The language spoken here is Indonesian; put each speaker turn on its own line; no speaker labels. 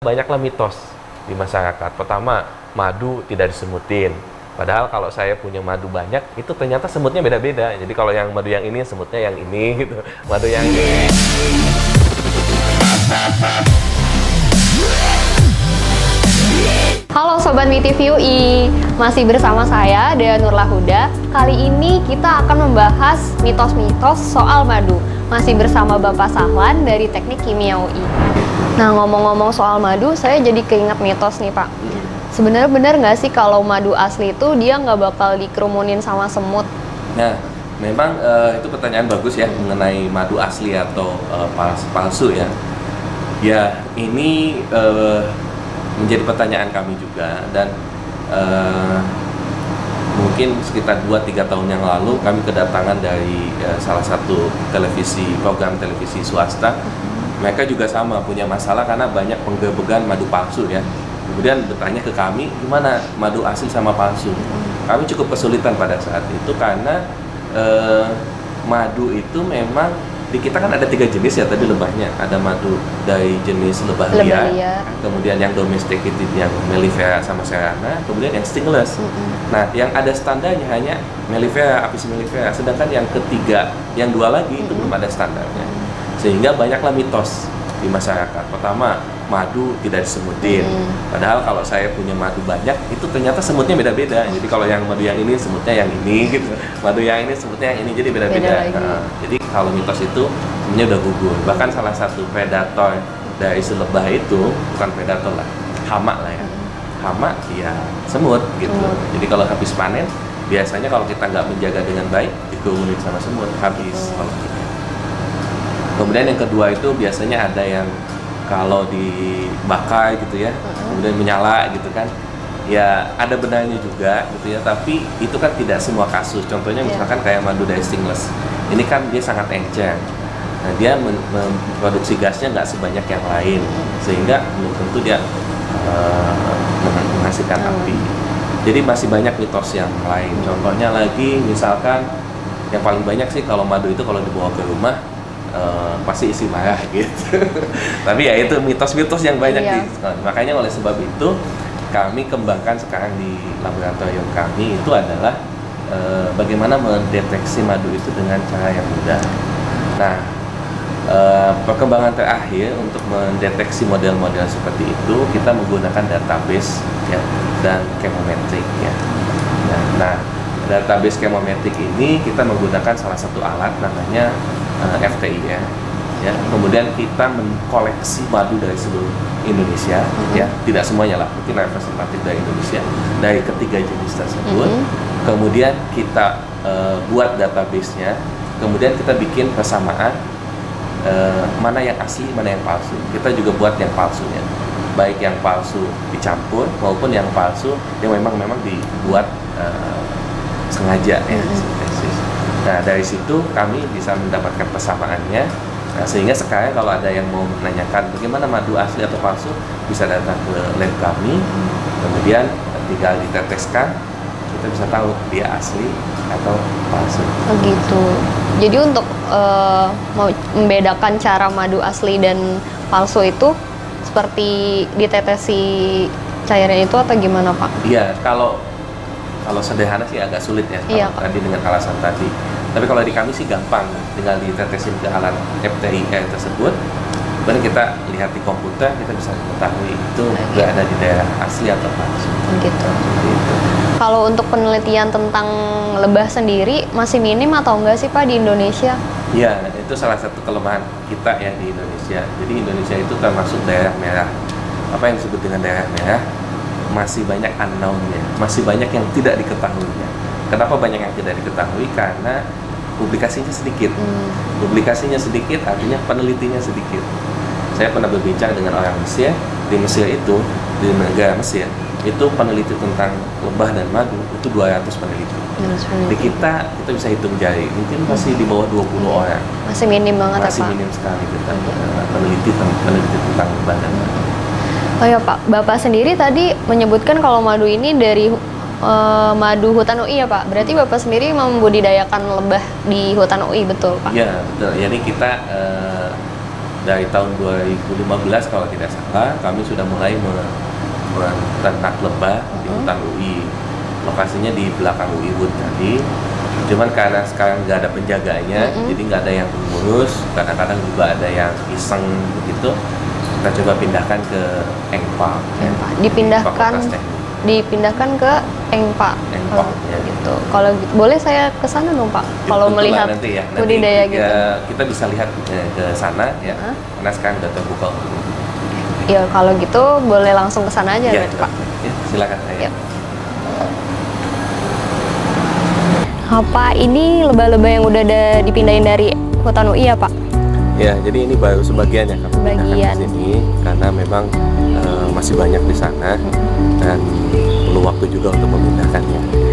Banyaklah mitos di masyarakat. Pertama, madu tidak disemutin. Padahal kalau saya punya madu banyak, itu ternyata semutnya beda-beda. Jadi kalau yang madu yang ini, semutnya yang ini gitu. Madu yang ini.
Halo Sobat MiTV UI, masih bersama saya Dea Nurlah Huda. Kali ini kita akan membahas mitos-mitos soal madu. Masih bersama Bapak Sahlan dari Teknik Kimia UI. Nah, ngomong-ngomong soal madu, saya jadi keinget mitos nih Pak. Sebenarnya benar nggak sih kalau madu asli itu dia nggak bakal dikerumunin sama semut?
Nah, memang itu pertanyaan bagus ya mengenai madu asli atau palsu ya. Ya, ini menjadi pertanyaan kami juga, dan mungkin sekitar 2-3 tahun yang lalu kami kedatangan dari salah satu program televisi swasta. Mereka juga sama punya masalah karena banyak penggerebekan madu palsu ya. Kemudian bertanya ke kami, gimana madu asli sama palsu? Kami cukup kesulitan pada saat itu karena madu itu memang di kita kan ada 3 jenis ya tadi lebahnya. Ada madu dari jenis lebah liar, kemudian yang domesticated yang mellifera sama serana, kemudian yang stingless. Nah, yang ada standarnya hanya mellifera, apis mellifera, sedangkan yang ketiga, yang 2 lagi itu belum ada standarnya. Sehingga banyaklah mitos di masyarakat. Pertama, madu tidak disemutin. Padahal kalau saya punya madu banyak, itu ternyata semutnya beda-beda. Jadi kalau yang madu yang ini, semutnya yang ini gitu. Madu yang ini, semutnya yang ini, jadi beda-beda. Nah, jadi kalau mitos itu sebenarnya udah gugur. Bahkan salah satu predator dari si lebah itu, bukan predator lah, hama lah ya. Hama ya semut gitu. Jadi kalau habis panen, biasanya kalau kita nggak menjaga dengan baik, dikerumunin sama semut, habis. Kemudian yang kedua itu biasanya ada yang kalau dibakar gitu ya, kemudian menyala gitu kan, ya ada benarnya juga gitu ya, tapi itu kan tidak semua kasus. Contohnya misalkan kayak madu dari stingless, ini kan dia sangat encer. Nah, dia memproduksi gasnya nggak sebanyak yang lain, sehingga belum tentu dia menghasilkan api. Jadi masih banyak mitos yang lain. Contohnya lagi misalkan yang paling banyak sih kalau madu itu kalau dibawa ke rumah pasti isi marah gitu. Tapi ya itu mitos-mitos yang banyak di sekolah. Makanya oleh sebab itu kami kembangkan sekarang di laboratorium kami itu adalah bagaimana mendeteksi madu itu dengan cara yang mudah. Nah, perkembangan terakhir untuk mendeteksi model-model seperti itu kita menggunakan database ya, dan chemometrik ya. Nah, database chemometrik ini kita menggunakan salah satu alat namanya FTI ya. Kemudian kita mengkoleksi madu dari seluruh Indonesia ya, tidak semuanya lah, mungkin representatif dari Indonesia dari ketiga jenis tersebut. Kemudian kita buat database-nya, kemudian kita bikin persamaan mana yang asli, mana yang palsu. Kita juga buat yang palsunya, baik yang palsu dicampur maupun yang palsu yang memang dibuat sengaja ya, sintesis. Nah, dari situ kami bisa mendapatkan persamaannya. Nah, sehingga sekarang kalau ada yang mau menanyakan bagaimana madu asli atau palsu, bisa datang ke lab kami, kemudian tinggal diteteskan, kita bisa tahu dia asli atau palsu.
Oh gitu. Jadi untuk membedakan cara madu asli dan palsu itu seperti ditetesi cairan itu atau gimana Pak?
Iya, kalau sederhana sih agak sulit ya, tadi dengan alasan tadi. Tapi kalau di kami sih gampang, tinggal ditetesin ke alat FTI tersebut, kemudian kita lihat di komputer, kita bisa mengetahui itu berada di daerah asli atau palsu.
Gitu. Kalau untuk penelitian tentang lebah sendiri masih minim atau enggak sih Pak di Indonesia?
Iya, itu salah satu kelemahan kita ya di Indonesia. Jadi Indonesia itu termasuk daerah merah. Apa yang disebut dengan daerah merah? Masih banyak unknown-nya, masih banyak yang tidak diketahuinya. Kenapa banyak yang tidak diketahui? Karena publikasinya sedikit. Publikasinya sedikit artinya penelitinya sedikit. Saya pernah berbincang dengan orang Mesir. Di Mesir itu, di negara Mesir, itu peneliti tentang lebah dan madu itu 200 peneliti. Di kita bisa hitung jari, mungkin masih di bawah 20 orang.
Masih minim banget ya Pak?
Masih minim sekali kita peneliti tentang lebah dan madu.
Oh ya Pak, Bapak sendiri tadi menyebutkan kalau madu ini dari madu hutan UI ya Pak. Berarti Bapak sendiri membudidayakan lebah di hutan UI, betul Pak?
Iya betul. Jadi kita dari tahun 2015 kalau tidak salah, kami sudah mulai merenak lebah di hutan UI. Lokasinya di belakang UI Wood tadi. Cuman karena sekarang nggak ada penjaganya, jadi nggak ada yang mengurus. Kadang-kadang juga ada yang iseng begitu. Kita coba pindahkan ke Engpa.
Dipindahkan ke Engpa.
Ya.
Gitu. Kalau gitu, boleh saya ke sana dong Pak? Kalau
Betul
melihat
nanti ya.
budidaya
Nanti
gitu.
kita bisa lihat ke sana ya. Karena sekarang udah terbuka.
Ya kalau gitu boleh langsung ke sana aja
Ya,
berarti, Pak.
Ya, silakan saya.
Yuk. Apa ini lebah-lebah yang udah ada dipindahin dari hutan UI ya Pak?
Ya, jadi ini baru sebagian ya kami pindahkan
Sebagian.
di sini karena memang masih banyak di sana dan perlu waktu juga untuk memindahkannya.